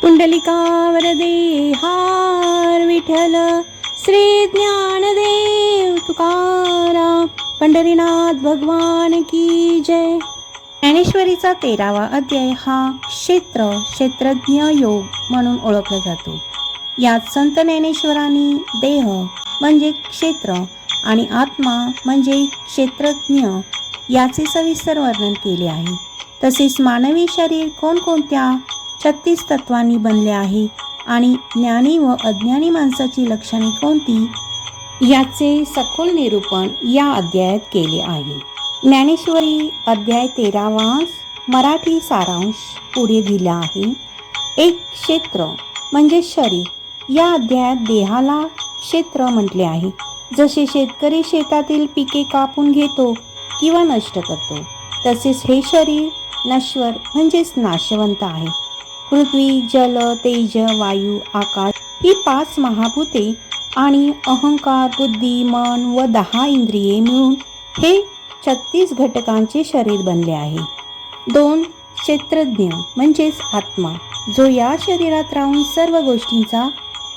पुंडलिका वरदे हार विठ्ठल श्री ज्ञानदेव तुकाराम पंढरीनाथ भगवान की जय। ज्ञानेश्वरीचा 13वा अध्याय हा क्षेत्रज्ञ योग म्हणून ओळखला जातो। यात संत ज्ञानेश्वरांनी देह म्हणजे क्षेत्र आणि आत्मा म्हणजे क्षेत्रज्ञ याचे सविस्तर वर्णन केले आहे। तसेच मानवी शरीर कोणकोणत्या 36 तत्वांनी बनले आहे आणि ज्ञानी व अज्ञानी माणसाची लक्षणे कोणती याचे सखोल निरूपण या अध्यायात केले आहे। ज्ञानेश्वरी अध्याय 13वा मराठी सारांश पुढे दिला आहे। एक क्षेत्र म्हणजे शरीर। या अध्यायात देहाला क्षेत्र म्हटले आहे। जसे शेतकरी शेतातील पिके कापून घेतो किंवा नष्ट करतो, तसेच हे शरीर नश्वर म्हणजेच नाशवंत आहे। पृथ्वी, जल, तेज, वायू, आकाश ही 5 महाभूते आणि अहंकार, बुद्धी, मन व 10 इंद्रिये मिळून हे 36 घटकांचे शरीर बनले आहे। 2 क्षेत्रज्ञ म्हणजेच आत्मा, जो या शरीरात राहून सर्व गोष्टींचा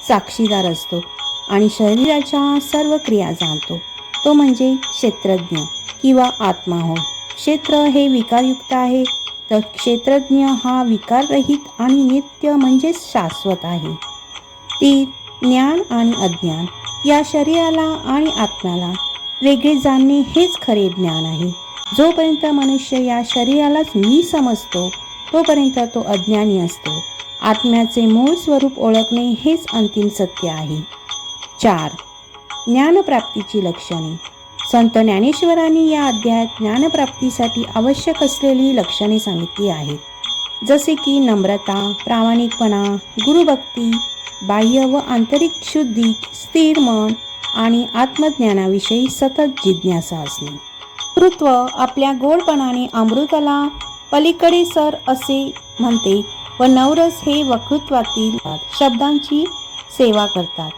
साक्षीदार असतो आणि शरीराच्या सर्व क्रिया जाणतो, तो म्हणजे क्षेत्रज्ञ किंवा आत्मा होय। क्षेत्र हे विकारयुक्त आहे, तर क्षेत्रज्ञ हा विकाररहित आणि नित्य म्हणजेच शाश्वत आहे। 3 ज्ञान आणि अज्ञान। या शरीराला आणि आत्म्याला वेगळे जाणणे हेच खरे ज्ञान आहे। जोपर्यंत मनुष्य या शरीरालाच मी समजतो तोपर्यंत तो अज्ञानी असतो। आत्म्याचे मूळ स्वरूप ओळखणे हेच अंतिम सत्य आहे। 4 ज्ञानप्राप्तीची लक्षणे। संत ज्ञानेश्वरांनी या अध्यायात ज्ञानप्राप्तीसाठी आवश्यक असलेली लक्षणे सांगितली आहेत, जसे की नम्रता, प्रामाणिकपणा, गुरुभक्ती, बाह्य व आंतरिक शुद्धी, स्थिर मन आणि आत्मज्ञानाविषयी सतत जिज्ञासा असणे। वक्तृत्व आपल्या गोडपणाने अमृताला पलीकडे सर असे म्हणते व नवरस हे वक्तृत्वातील शब्दांची सेवा करतात।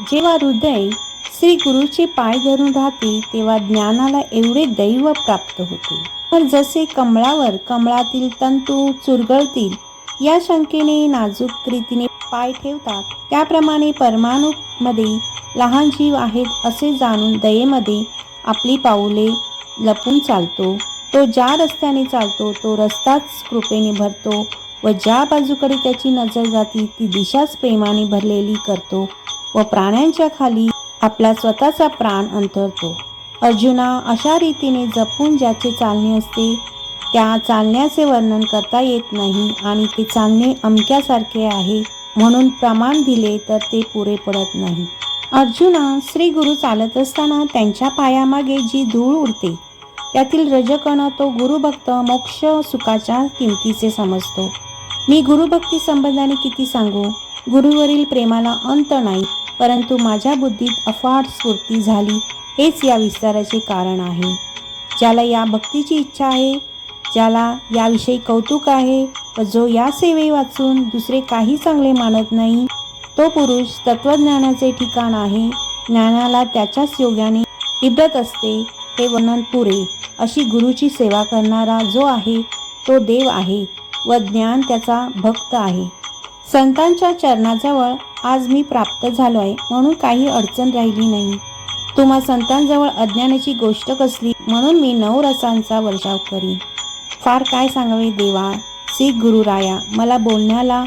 जेव्हा हृदय श्री गुरुचे पाय धरून राहते तेव्हा ज्ञानाला एवढे दैव प्राप्त होते। तर जसे कमळातील तंतू चुरगळतील या शंकेने नाजूक रीतीने पाय ठेवतात, त्याप्रमाणे परमाणूमध्ये लहान जीव आहेत असे जाणून दयेमध्ये आपली पाऊले लपून चालतो। तो ज्या रस्त्याने चालतो तो रस्ताच कृपेने भरतो व ज्या बाजूकडे त्याची नजर जाती ती दिशाच प्रेमाने भरलेली करतो व प्राण्यांच्या खाली आपला स्वतःचा प्राण अंतरतो। अर्जुना, अशा रीतीने जपून ज्याचे चालणे असते त्या चालण्याचे वर्णन करता येत नाही आणि ते चालणे अमक्यासारखे आहे म्हणून प्रमाण दिले तर ते पुरे पडत नाही। अर्जुना, श्री गुरु चालत असताना त्यांच्या पायामागे जी धूळ उडते त्यातील रजकण तो गुरुभक्त मोक्ष सुखाच्या किमतीचे समजतो। मी गुरुभक्ती संबंधाने किती सांगू? गुरुवरील प्रेमाला अंत नाही, परंतु माझ्या बुद्धीत अफाट स्फूर्ती झाली हेच या विस्ताराचे कारण आहे। ज्याला या भक्तीची इच्छा आहे, ज्याला याविषयी कौतुक आहे व जो या सेवे वाचून दुसरे काही चांगले मानत नाही, तो पुरुष तत्वज्ञानाचे ठिकाण आहे। ज्ञानाला त्याच्याच योगाने इब्रत असते हे वर्णन पुरे। अशी गुरुची सेवा करणारा जो आहे तो देव आहे व ज्ञान त्याचा भक्त आहे। संतांच्या चरणाजवळ आज मी प्राप्त झालो आहे म्हणून काही अडचण राहिली नाही। तुम्हा संतांजवळ अज्ञानाची गोष्ट कसली म्हणून मी 9 रसांचा वर्षाव करी। फार काय सांगावे देवा, श्री गुरुराया, मला बोलण्याला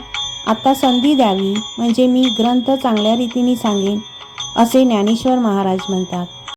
आता संधी द्यावी म्हणजे मी ग्रंथ चांगल्या रीतीने सांगेन असे ज्ञानेश्वर महाराज म्हणतात।